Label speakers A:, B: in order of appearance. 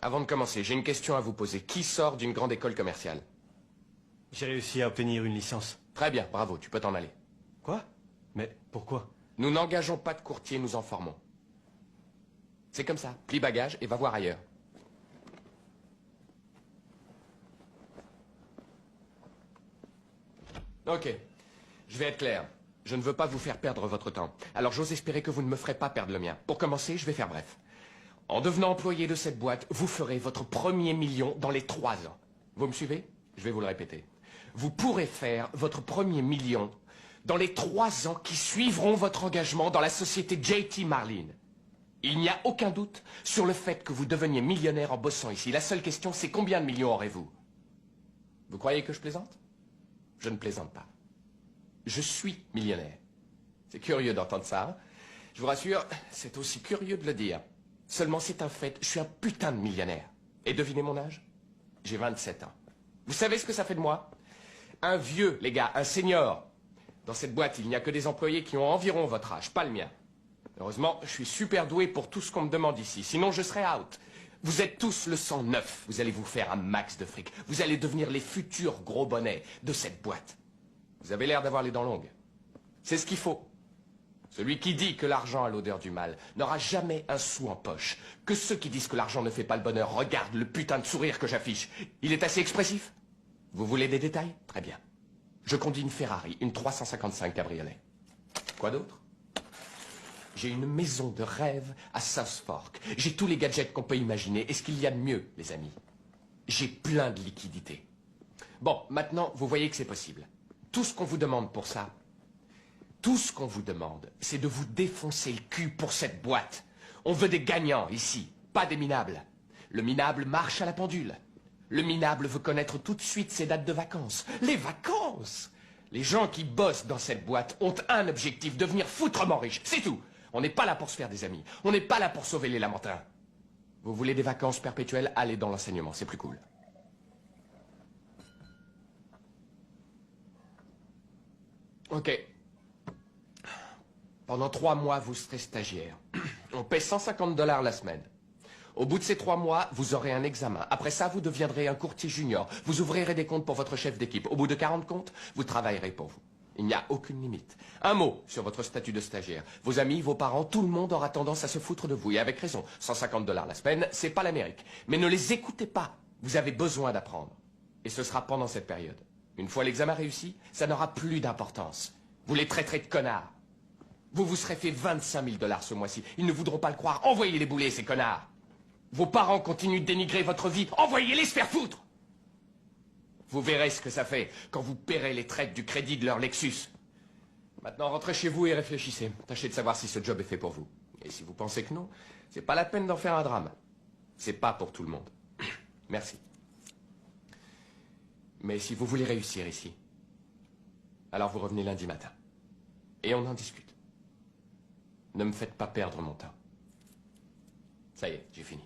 A: Avant de commencer, j'ai une question à vous poser. Qui sort d'une grande école commerciale?
B: J'ai réussi à obtenir une licence.
A: Très bien, bravo, tu peux t'en aller.
B: Quoi? Mais pourquoi?
A: Nous n'engageons pas de courtier, nous en formons. C'est comme ça, plie bagage et va voir ailleurs. Ok, je vais être clair. Je ne veux pas vous faire perdre votre temps. Alors j'ose espérer que vous ne me ferez pas perdre le mien. Pour commencer, je vais faire bref. En devenant employé de cette boîte, vous ferez votre premier million dans les 3 ans. Vous me suivez? Je vais vous le répéter. Vous pourrez faire votre premier million dans les 3 ans qui suivront votre engagement dans la société JT Marlin. Il n'y a aucun doute sur le fait que vous deveniez millionnaire en bossant ici. La seule question, c'est combien de millions aurez-vous? Vous croyez que je plaisante? Je ne plaisante pas. Je suis millionnaire. C'est curieux d'entendre ça, hein? Je vous rassure, c'est aussi curieux de le dire. Seulement c'est un fait, je suis un putain de millionnaire. Et devinez mon âge? J'ai 27 ans. Vous savez ce que ça fait de moi? Un vieux, les gars, un senior. Dans cette boîte, il n'y a que des employés qui ont environ votre âge, pas le mien. Heureusement, je suis super doué pour tout ce qu'on me demande ici, sinon je serais out. Vous êtes tous le sang neuf, vous allez vous faire un max de fric. Vous allez devenir les futurs gros bonnets de cette boîte. Vous avez l'air d'avoir les dents longues. C'est ce qu'il faut. Celui qui dit que l'argent a l'odeur du mal n'aura jamais un sou en poche. Que ceux qui disent que l'argent ne fait pas le bonheur regardent le putain de sourire que j'affiche. Il est assez expressif. Vous voulez des détails? Très bien. Je conduis une Ferrari, une 355 cabriolet. Quoi d'autre? J'ai une maison de rêve à South Fork. J'ai tous les gadgets qu'on peut imaginer. Et ce qu'il y a de mieux, les amis, j'ai plein de liquidités. Bon, maintenant, vous voyez que c'est possible. Tout ce qu'on vous demande pour ça, tout ce qu'on vous demande, c'est de vous défoncer le cul pour cette boîte. On veut des gagnants ici, pas des minables. Le minable marche à la pendule. Le minable veut connaître tout de suite ses dates de vacances. Les vacances! Les gens qui bossent dans cette boîte ont un objectif, devenir foutrement riches. C'est tout. On n'est pas là pour se faire des amis. On n'est pas là pour sauver les lamentins. Vous voulez des vacances perpétuelles? Allez dans l'enseignement, c'est plus cool. Ok. Pendant 3 mois, vous serez stagiaire. On paie 150 $ la semaine. Au bout de ces 3 mois, vous aurez un examen. Après ça, vous deviendrez un courtier junior. Vous ouvrirez des comptes pour votre chef d'équipe. Au bout de 40 comptes, vous travaillerez pour vous. Il n'y a aucune limite. Un mot sur votre statut de stagiaire. Vos amis, vos parents, tout le monde aura tendance à se foutre de vous. Et avec raison. 150 $ la semaine, c'est pas l'Amérique. Mais ne les écoutez pas. Vous avez besoin d'apprendre. Et ce sera pendant cette période. Une fois l'examen réussi, ça n'aura plus d'importance. Vous les traiterez de connards. Vous vous serez fait 25 000 $ ce mois-ci. Ils ne voudront pas le croire. Envoyez-les bouler, ces connards. Vos parents continuent de dénigrer votre vie. Envoyez-les se faire foutre. Vous verrez ce que ça fait quand vous paierez les traites du crédit de leur Lexus. Maintenant, rentrez chez vous et réfléchissez. Tâchez de savoir si ce job est fait pour vous. Et si vous pensez que non, c'est pas la peine d'en faire un drame. C'est pas pour tout le monde. Merci. Mais si vous voulez réussir ici, alors vous revenez lundi matin. Et on en discute. Ne me faites pas perdre mon temps. Ça y est, j'ai fini.